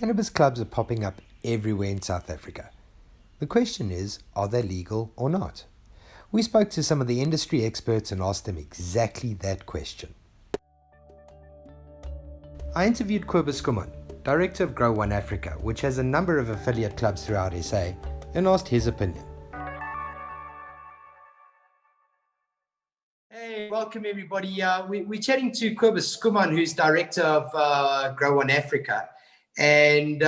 Cannabis clubs are popping up everywhere in South Africa. The question is, are they legal or not? We spoke to some of the industry experts and asked them exactly that question. I interviewed Cobus Skuman, director of Grow One Africa, which has a number of affiliate clubs throughout SA, and asked his opinion. Hey, welcome everybody. We're chatting to Cobus Skuman, who's director of Grow One Africa. And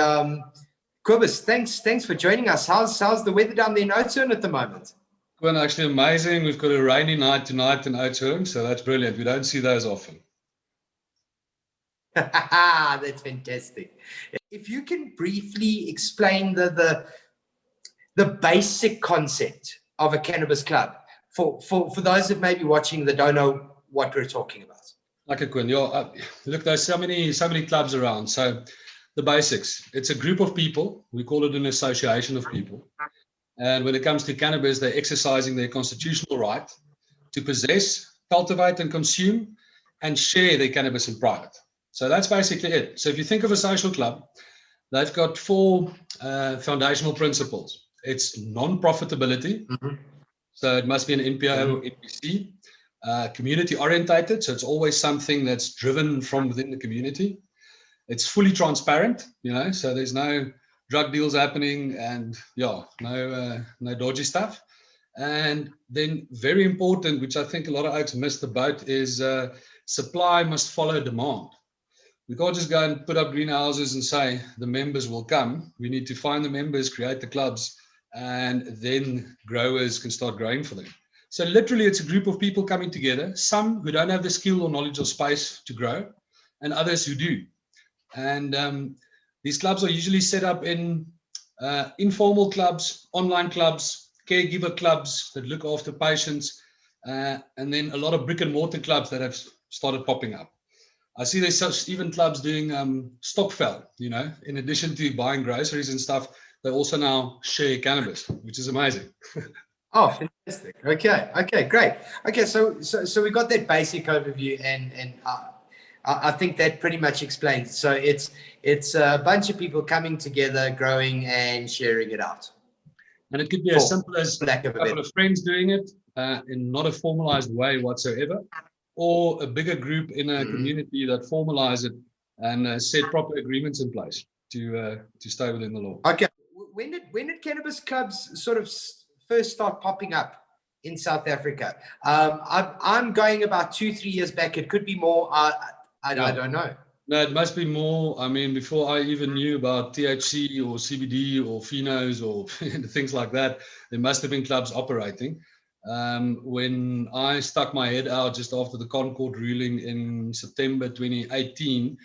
Cobus, thanks for joining us. How's the weather down there in Oudtshoorn at the moment? Well, actually amazing. We've got a rainy night tonight in Oudtshoorn, so that's brilliant. We don't see those often. That's fantastic. If you can briefly explain the basic concept of a cannabis club for those that may be watching that don't know what we're talking about. Okay, Quinn. Look, there's so many clubs around. So the basics, it's a group of people. We call it an association of people. And when it comes to cannabis, they're exercising their constitutional right to possess, cultivate, and consume and share their cannabis in private. So that's basically it. So if you think of a social club, they've got four foundational principles. It's non-profitability. Mm-hmm. So it must be an NPO or NPC. Community orientated. So it's always something that's driven from within the community. It's fully transparent, so there's no drug deals happening and no dodgy stuff. And then very important, which I think a lot of oaks miss the boat, is supply must follow demand. We can't just go and put up greenhouses and say the members will come. We need to find the members, create the clubs, and then growers can start growing for them. So literally it's a group of people coming together, some who don't have the skill or knowledge or space to grow, and others who do. And these clubs are usually set up in informal clubs, online clubs, caregiver clubs that look after patients, and then a lot of brick and mortar clubs that have started popping up. I see there's even clubs doing stockfell, in addition to buying groceries and stuff, they also now share cannabis, which is amazing. Oh, fantastic. Okay, great. Okay, so we got that basic overview, and I think that pretty much explains. So it's a bunch of people coming together, growing and sharing it out. And it could be as simple as a couple of friends doing it in not a formalized way whatsoever, or a bigger group in a community that formalize it and set proper agreements in place to stay within the law. Okay. When did cannabis clubs sort of first start popping up in South Africa? I'm going about 2-3 years back. It could be more. I don't know. No, it must be more. I mean, before I even knew about THC or CBD or phenos or things like that, there must have been clubs operating. When I stuck my head out just after the Concord ruling in September 2018,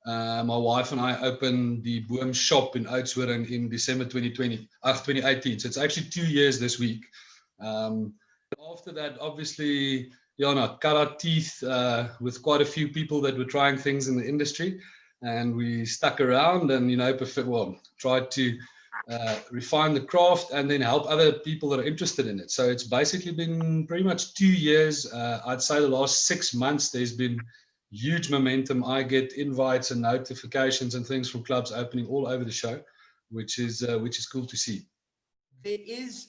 my wife and I opened the Boom shop in Oudtshoorn in December 2018. So it's actually 2 years this week. After that, obviously, cut our teeth with quite a few people that were trying things in the industry, and we stuck around and tried to refine the craft and then help other people that are interested in it. So it's basically been pretty much 2 years. I'd say the last 6 months there's been huge momentum. I get invites and notifications and things from clubs opening all over the show, which is cool to see. There is,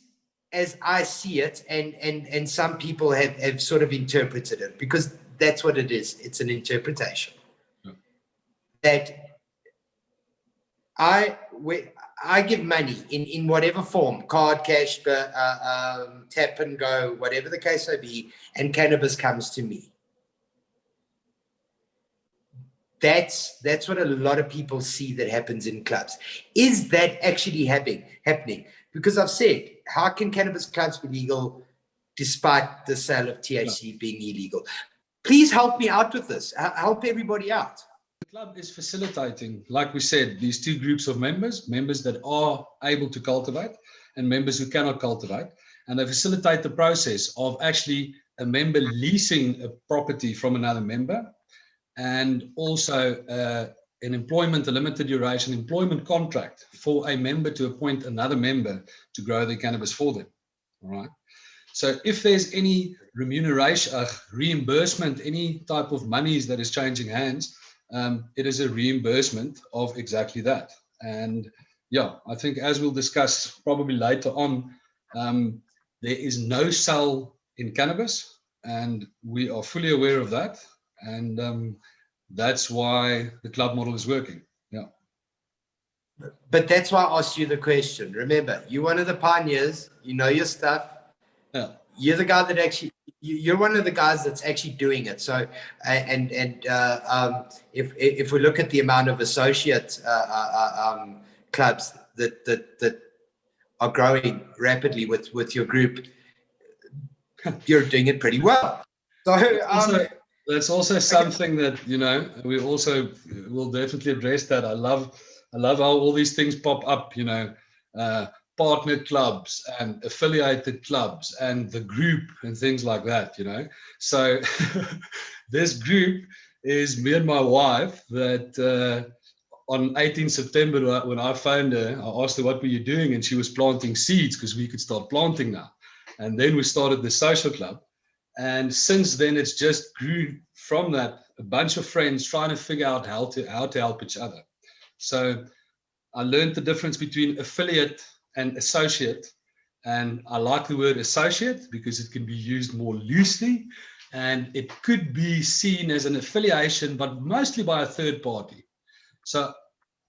as I see it, and some people have sort of interpreted it, because that's what it is. It's an interpretation. Yeah. That I give money in whatever form, card, cash, tap and go, whatever the case may be, and cannabis comes to me. That's what a lot of people see that happens in clubs. Is that actually happening? Because I've said, how can cannabis clubs be legal despite the sale of THC being illegal? Please help me out with this. Help everybody out. The club is facilitating, like we said, these two groups of members that are able to cultivate and members who cannot cultivate. And they facilitate the process of actually a member leasing a property from another member, and also a limited duration employment contract for a member to appoint another member to grow their cannabis for them. All right. So if there's any remuneration, reimbursement, any type of monies that is changing hands, it is a reimbursement of exactly that. And yeah, I think as we'll discuss probably later on, there is no sell in cannabis, and we are fully aware of that. And that's why the club model is working. Yeah. But that's why I asked you the question. Remember, you're one of the pioneers. You know your stuff. Yeah. You're the guy that actually. You're one of the guys that's actually doing it. So, if we look at the amount of associate clubs that are growing rapidly with your group, you're doing it pretty well. So, that's also something that, you know, we also will definitely address that. I love how all these things pop up, you know, partner clubs and affiliated clubs and the group and things like that, you know. So this group is me and my wife that on 18 September, when I phoned her, I asked her, what were you doing? And she was planting seeds because we could start planting now. And then we started the social club. And since then, it's just grew from that, a bunch of friends trying to figure out how to help each other. So I learned the difference between affiliate and associate. And I like the word associate because it can be used more loosely. And it could be seen as an affiliation, but mostly by a third party. So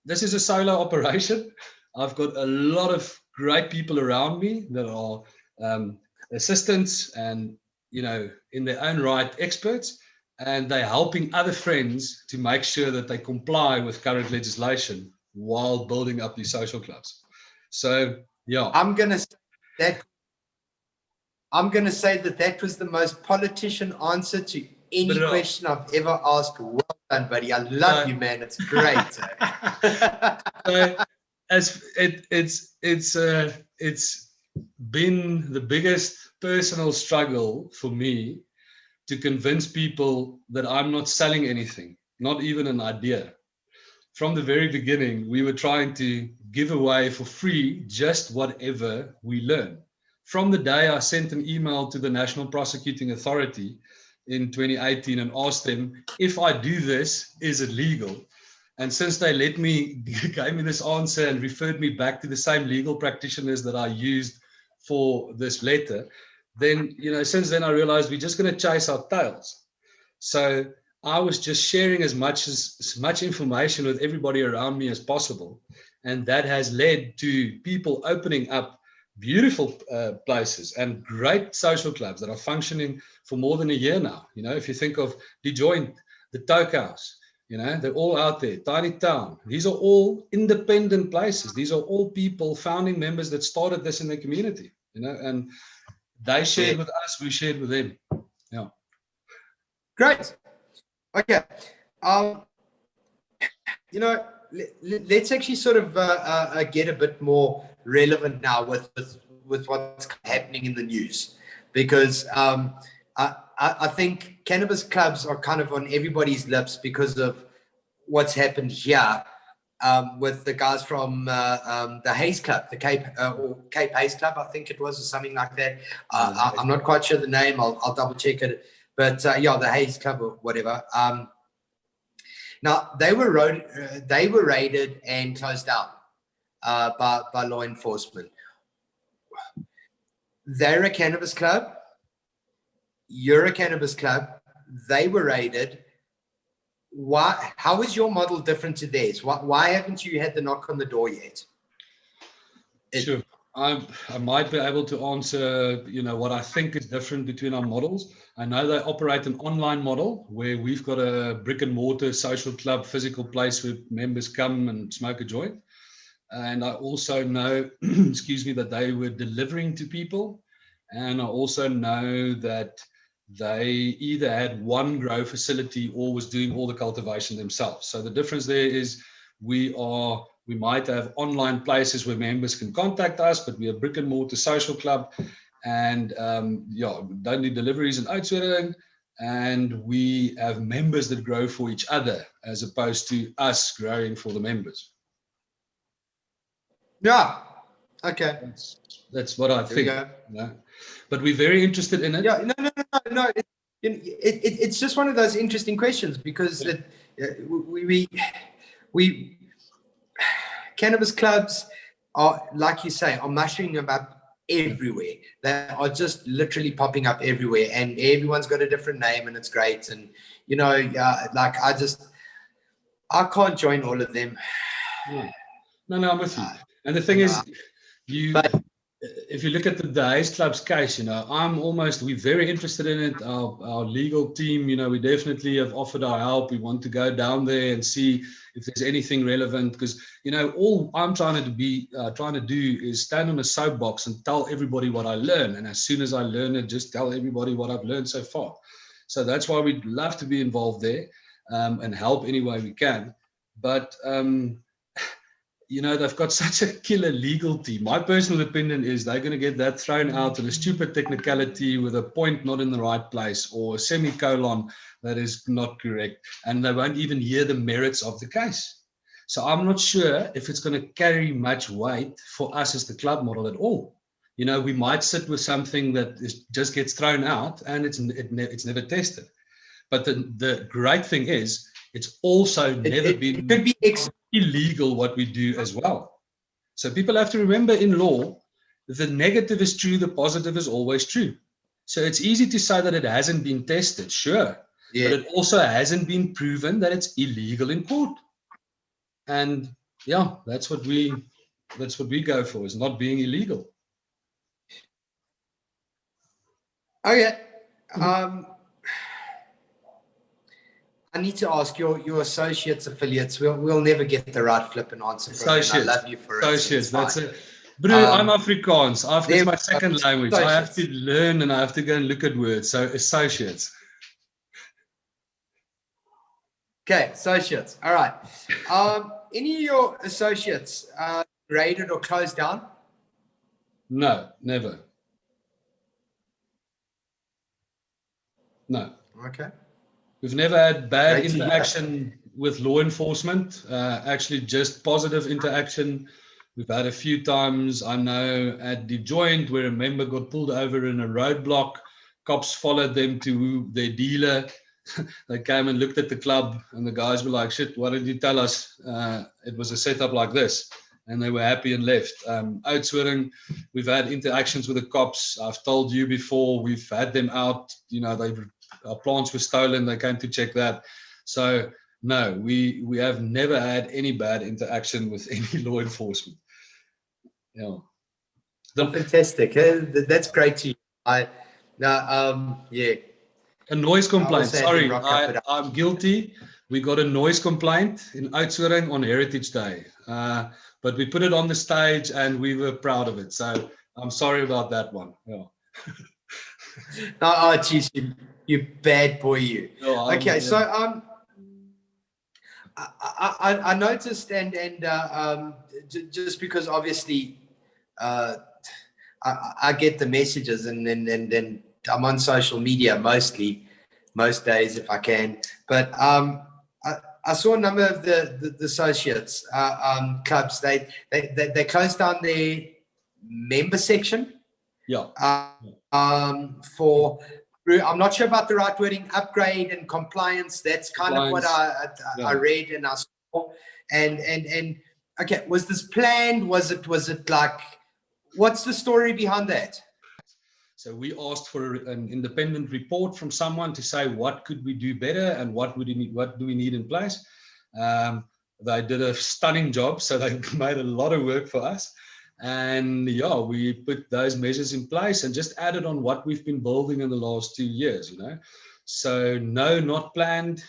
this is a solo operation. I've got a lot of great people around me that are assistants and, you know, in their own right, experts, and they're helping other friends to make sure that they comply with current legislation while building up these social clubs. So, yeah. I'm going to say that was the most politician answer to any question I've ever asked. Well done, buddy. I love you, man. It's great. So, it's been the biggest personal struggle for me to convince people that I'm not selling anything, not even an idea. From the very beginning, we were trying to give away for free just whatever we learn. From the day I sent an email to the National Prosecuting Authority in 2018 and asked them, if I do this, is it legal? And since they gave me this answer and referred me back to the same legal practitioners that I used for this letter, then, you know, since then I realized we're just going to chase our tails. So I was just sharing as much information with everybody around me as possible. And that has led to people opening up beautiful places and great social clubs that are functioning for more than a year now. You know, if you think of the Joint, the Toke House, you know, they're all out there. Tiny Town. These are all independent places. These are all people, founding members that started this in their community, you know, and they shared with us, we shared with them. Yeah. Great. Okay. You know, let's actually sort of get a bit more relevant now with what's happening in the news, because I think cannabis clubs are kind of on everybody's lips because of what's happened here with the guys from the Hayes Club, the Cape Hayes Club, I think it was, or something like that. I'm not quite sure the name. I'll double check it. But yeah, the Hayes Club or whatever. Now they were raided and closed down by law enforcement. They're a cannabis club. You're a cannabis club. They were raided. Why? How is your model different to theirs? Why haven't you had the knock on the door yet? Sure. I might be able to answer, you know, what I think is different between our models. I know they operate an online model where we've got a brick and mortar social club, physical place where members come and smoke a joint. And I also know, excuse me, that they were delivering to people. And I also know that they either had one grow facility or was doing all the cultivation themselves. So the difference there is we might have online places where members can contact us, but we're a brick and mortar social club, and yeah, don't do deliveries and oats or anything. And we have members that grow for each other as opposed to us growing for the members. Yeah. Okay. That's what I think. You know? But we're very interested in it. Yeah. No. It's just one of those interesting questions because we cannabis clubs are, like you say, are mushing about everywhere. They are just literally popping up everywhere, and everyone's got a different name, and it's great. And you know, like I can't join all of them. No, I'm with you. And the thing is, if you look at the Days Club's case, you know, we're very interested in it. Our legal team, you know, we definitely have offered our help. We want to go down there and see if there's anything relevant, because, you know, all I'm trying to do is stand on a soapbox and tell everybody what I learn. And as soon as I learn it, just tell everybody what I've learned so far. So that's why we'd love to be involved there, and help any way we can. But, you know, they've got such a killer legal team. My personal opinion is they're going to get that thrown out in a stupid technicality with a point not in the right place, or a semicolon that is not correct, and they won't even hear the merits of the case. So I'm not sure if it's going to carry much weight for us as the club model at all. You know, we might sit with something that just gets thrown out, and it's never tested. But the great thing is, it's also never been illegal what we do as well. So people have to remember, in law, the negative is true, the positive is always true. So it's easy to say that it hasn't been tested, sure, but it also hasn't been proven that it's illegal in court. And yeah, that's what we go for, is not being illegal. Okay. I need to ask your associates, affiliates. We'll never get the right flippant answer from you. I love you for it. Associates, that's it. Bro, I'm Afrikaans. It's my second language. Associates. I have to learn, and I have to go and look at words. So associates. Okay, associates. All right. Any of your associates raided or closed down? No, never. No. Okay. We've never had bad interaction with law enforcement, actually just positive interaction. We've had a few times, I know, at the joint where a member got pulled over in a roadblock. Cops followed them to their dealer. They came and looked at the club, and the guys were like, shit, why did you tell us it was a setup like this? And they were happy and left. Oudtshoorn, we've had interactions with the cops. I've told you before, we've had them out, you know, our plants were stolen. They came to check that. So no, we have never had any bad interaction with any law enforcement. Yeah. Fantastic. That's great to you. Yeah. A noise complaint. Sorry, I'm guilty. We got a noise complaint in Oudtshoorn on Heritage Day. But we put it on the stage and we were proud of it. So I'm sorry about that one. Yeah. Oh, geez, you bad boy, you. Oh, okay, so I noticed, and just because obviously I get the messages, and then I'm on social media most days if I can. But I saw a number of the associates clubs. They closed down their member section. Yeah. For, I'm not sure about the right wording, upgrade and compliance. That's kind of what I read and I saw. And okay, was this planned? Was it like, what's the story behind that? So we asked for an independent report from someone to say what could we do better and what do we need in place. They did a stunning job, so they made a lot of work for us. And yeah, we put those measures in place and just added on what we've been building in the last 2 years, you know. So no, not planned,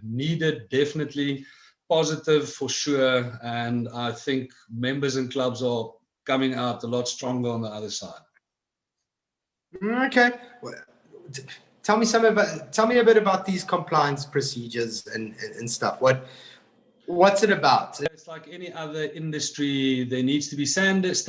needed, definitely, positive for sure. And I think members and clubs are coming out a lot stronger on the other side. Okay. Well, tell me a bit about these compliance procedures and stuff. What's it about? It's like any other industry. There needs to be standards.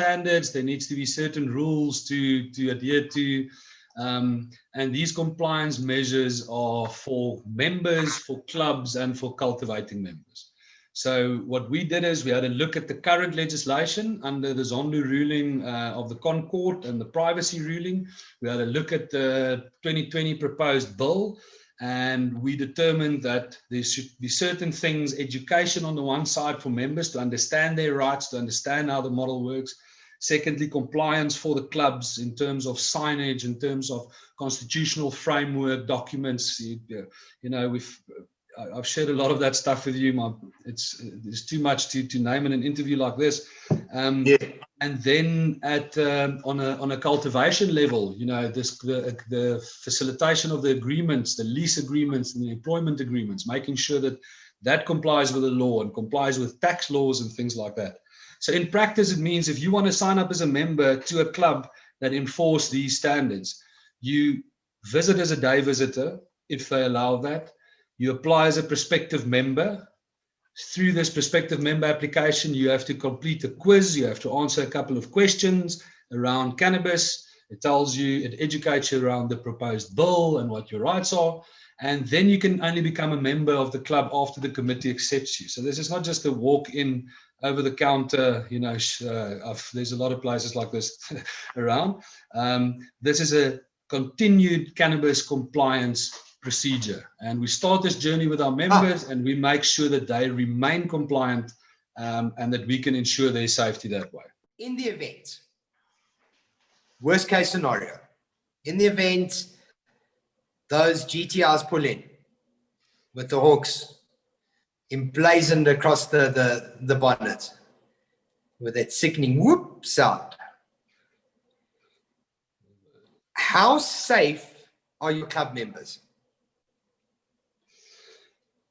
There needs to be certain rules to adhere to. And these compliance measures are for members, for clubs, and for cultivating members. So what we did is we had a look at the current legislation under the Zondo ruling of the Concord and the privacy ruling. We had a look at the 2020 proposed bill. And we determined that there should be certain things, education on the one side for members to understand their rights, to understand how the model works. Secondly, compliance for the clubs in terms of signage, in terms of constitutional framework documents. I've shared a lot of that stuff with you. There's too much to name in an interview like this. Yeah. And then on a cultivation level, the facilitation of the agreements, the lease agreements, and the employment agreements, making sure that that complies with the law and complies with tax laws and things like that. So in practice, it means if you want to sign up as a member to a club that enforce these standards, you visit as a day visitor, if they allow that. You apply as a prospective member. Through this prospective member application, you have to complete a quiz. You have to answer a couple of questions around cannabis. It educates you around the proposed bill and what your rights are. And then you can only become a member of the club after the committee accepts you. So this is not just a walk-in over the counter, there's a lot of places like this around. This is a continued cannabis compliance procedure. And we start this journey with our members and we make sure that they remain compliant and that we can ensure their safety that way. In the event, worst case scenario, in the event those GTRs pull in with the hawks emblazoned across the bonnet with that sickening whoop sound, how safe are your club members?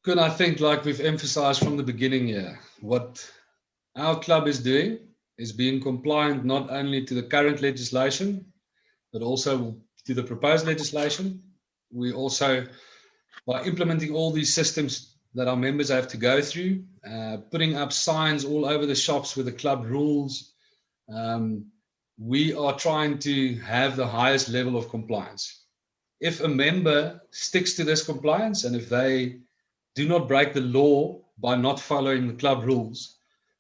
Good, I think like we've emphasized from the beginning here, what our club is doing is being compliant not only to the current legislation, but also to the proposed legislation. We also, by implementing all these systems that our members have to go through, putting up signs all over the shops with the club rules, we are trying to have the highest level of compliance. If a member sticks to this compliance and if they do not break the law by not following the club rules,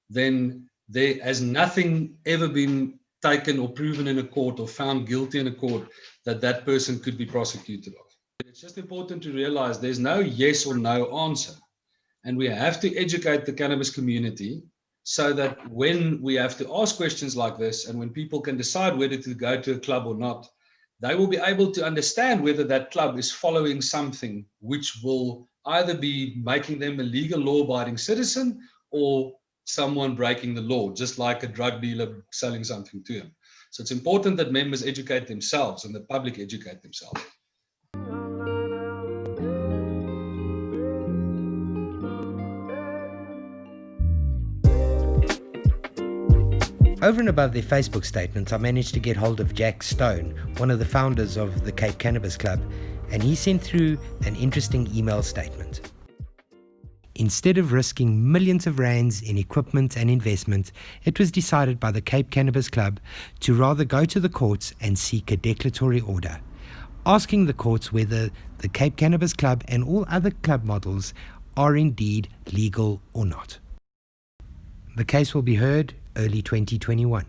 then there has nothing ever been taken or proven in a court or found guilty in a court that person could be prosecuted of. It's just important to realize there's no yes or no answer. And we have to educate the cannabis community so that when we have to ask questions like this and when people can decide whether to go to a club or not, they will be able to understand whether that club is following something which will either be making them a legal law-abiding citizen or someone breaking the law, just like a drug dealer selling something to him. So it's important that members educate themselves and the public educate themselves. Over and above their Facebook statements, I managed to get hold of Jack Stone, one of the founders of the Cape Cannabis Club, and he sent through an interesting email statement. Instead of risking millions of rands in equipment and investment, it was decided by the Cape Cannabis Club to rather go to the courts and seek a declaratory order, asking the courts whether the Cape Cannabis Club and all other club models are indeed legal or not. The case will be heard early 2021.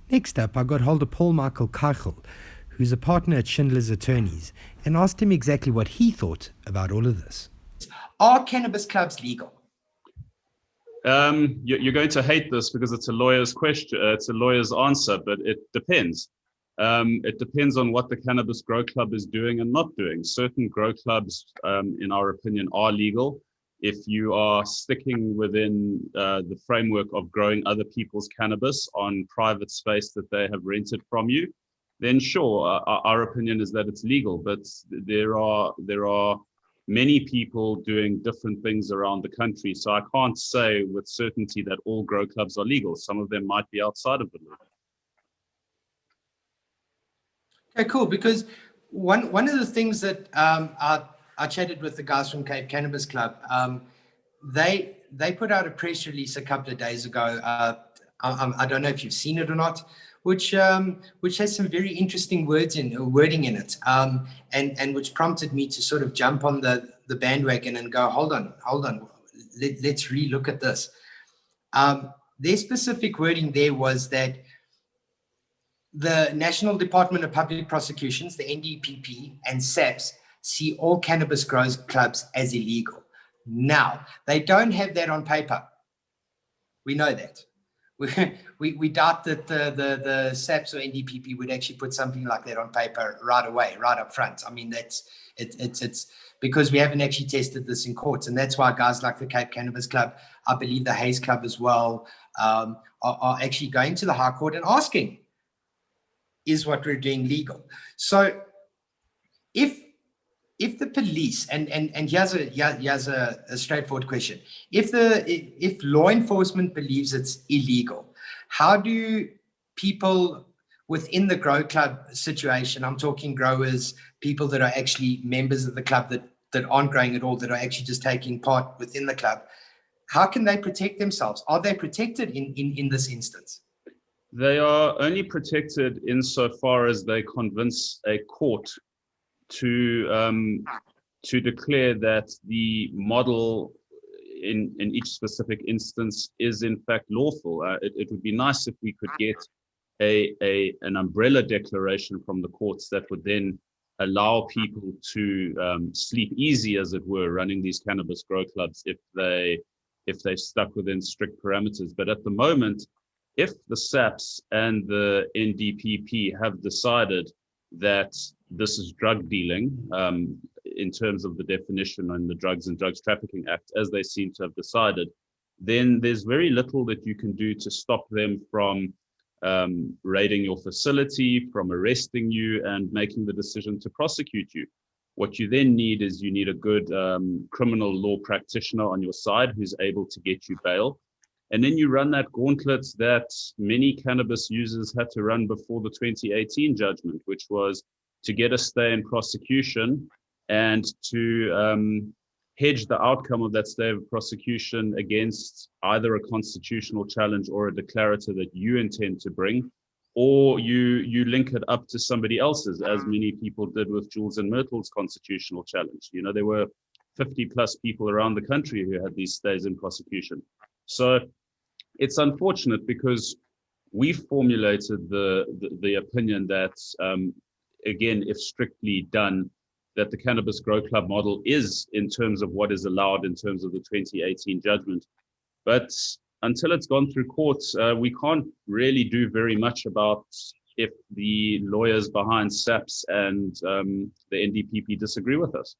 Next up, I got hold of Paul Michael Keichel, who's a partner at Schindler's Attorneys, and asked him exactly what he thought about all of this. Are cannabis clubs legal? You're going to hate this because it's a lawyer's question. It's a lawyer's answer, but it depends. It depends on what the Cannabis Grow Club is doing and not doing. Certain grow clubs, in our opinion, are legal. If you are sticking within the framework of growing other people's cannabis on private space that they have rented from you, then sure, our opinion is that it's legal. But there are many people doing different things around the country. So I can't say with certainty that all grow clubs are legal. Some of them might be outside of the law. Okay, cool. Because one of the things that I chatted with the guys from Cape Cannabis Club. They put out a press release a couple of days ago. I don't know if you've seen it or not, which has some very interesting wording in it, and which prompted me to sort of jump on the bandwagon and go, hold on, let's relook at this. Their specific wording there was that the National Department of Public Prosecutions, the NDPP, and SAPS see all cannabis growers clubs as illegal. Now, they don't have that on paper. We know that. We doubt that the SAPS or NDPP would actually put something like that on paper right away, right up front. I mean, it's because we haven't actually tested this in courts. And that's why guys like the Cape Cannabis Club, I believe the Hayes Club as well, are actually going to the High Court and asking, is what we're doing legal? So if the police, and here's a straightforward question. If law enforcement believes it's illegal, how do people within the grow club situation, I'm talking growers, people that are actually members of the club that aren't growing at all, that are actually just taking part within the club, how can they protect themselves? Are they protected in this instance? They are only protected insofar as they convince a court to declare that the model in each specific instance is in fact lawful. It would be nice if we could get an umbrella declaration from the courts that would then allow people to sleep easy, as it were, running these cannabis grow clubs if they stuck within strict parameters. But at the moment, if the SAPS and the NDPP have decided that this is drug dealing in terms of the definition in the Drugs and Drugs Trafficking Act, as they seem to have decided, then there's very little that you can do to stop them from raiding your facility, from arresting you and making the decision to prosecute you. What you then need is you need a good criminal law practitioner on your side who's able to get you bail. And then you run that gauntlet that many cannabis users had to run before the 2018 judgment, which was to get a stay in prosecution and to hedge the outcome of that stay of prosecution against either a constitutional challenge or a declarator that you intend to bring, or you link it up to somebody else's, as many people did with Jules and Myrtle's constitutional challenge. You know, there were 50 plus people around the country who had these stays in prosecution. So it's unfortunate because we formulated the opinion that, again, if strictly done, that the Cannabis Grow Club model is in terms of what is allowed in terms of the 2018 judgment. But until it's gone through courts, we can't really do very much about if the lawyers behind SAPS and the NDPP disagree with us.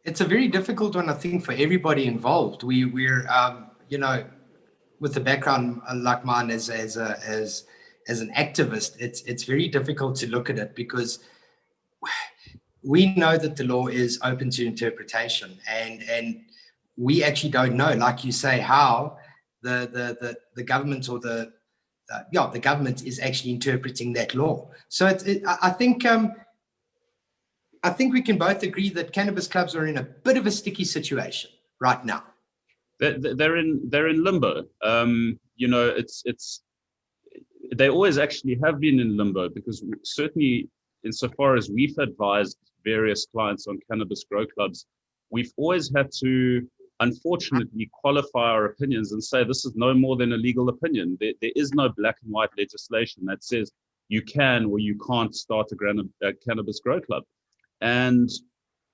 It's a very difficult one, I think, for everybody involved. We're you know, with a background like mine as an activist, it's very difficult to look at it because we know that the law is open to interpretation, and we actually don't know, like you say, how the government or the government is actually interpreting that law. So I think we can both agree that cannabis clubs are in a bit of a sticky situation right now. They're in limbo. You know, they always actually have been in limbo, because certainly insofar as we've advised various clients on cannabis grow clubs, we've always had to, unfortunately, qualify our opinions and say this is no more than a legal opinion. There is no black and white legislation that says you can or you can't start a cannabis grow club. And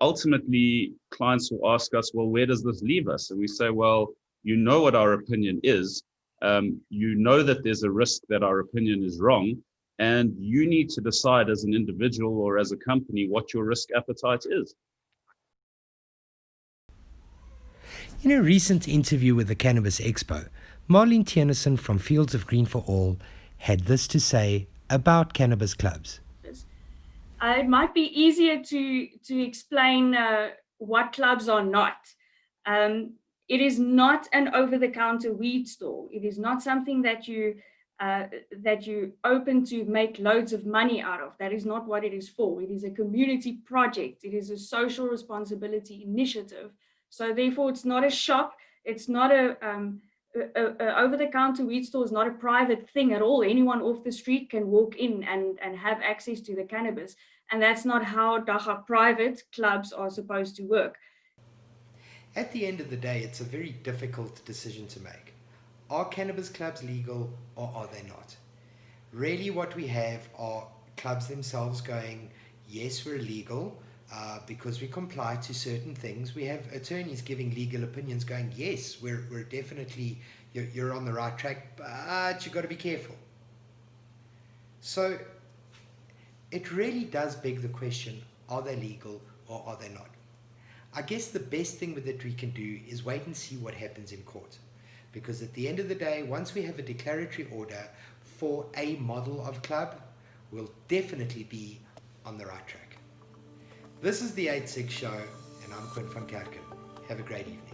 ultimately, clients will ask us, well, where does this leave us? And we say, well, you know what our opinion is. You know that there's a risk that our opinion is wrong. And you need to decide as an individual or as a company what your risk appetite is. In a recent interview with the Cannabis Expo, Marlene Tiernison from Fields of Green for All had this to say about cannabis clubs. It might be easier to explain what clubs are not. It is not an over-the-counter weed store. It is not something that you open to make loads of money out of. That is not what it is for. It is a community project. It is a social responsibility initiative. So therefore, it's not a shop. It's not a over-the-counter weed store is not a private thing at all. Anyone off the street can walk in and have access to the cannabis. And that's not how Dagga private clubs are supposed to work. At the end of the day, it's a very difficult decision to make. Are cannabis clubs legal or are they not? Really what we have are clubs themselves going, yes, we're legal because we comply to certain things. We have attorneys giving legal opinions going, yes, we're definitely, you're on the right track, but you've got to be careful. So it really does beg the question, are they legal or are they not? I guess the best thing that we can do is wait and see what happens in court. Because at the end of the day, once we have a declaratory order for a model of club, we'll definitely be on the right track. This is the 8-6 show, and I'm Quinn van Kerken. Have a great evening.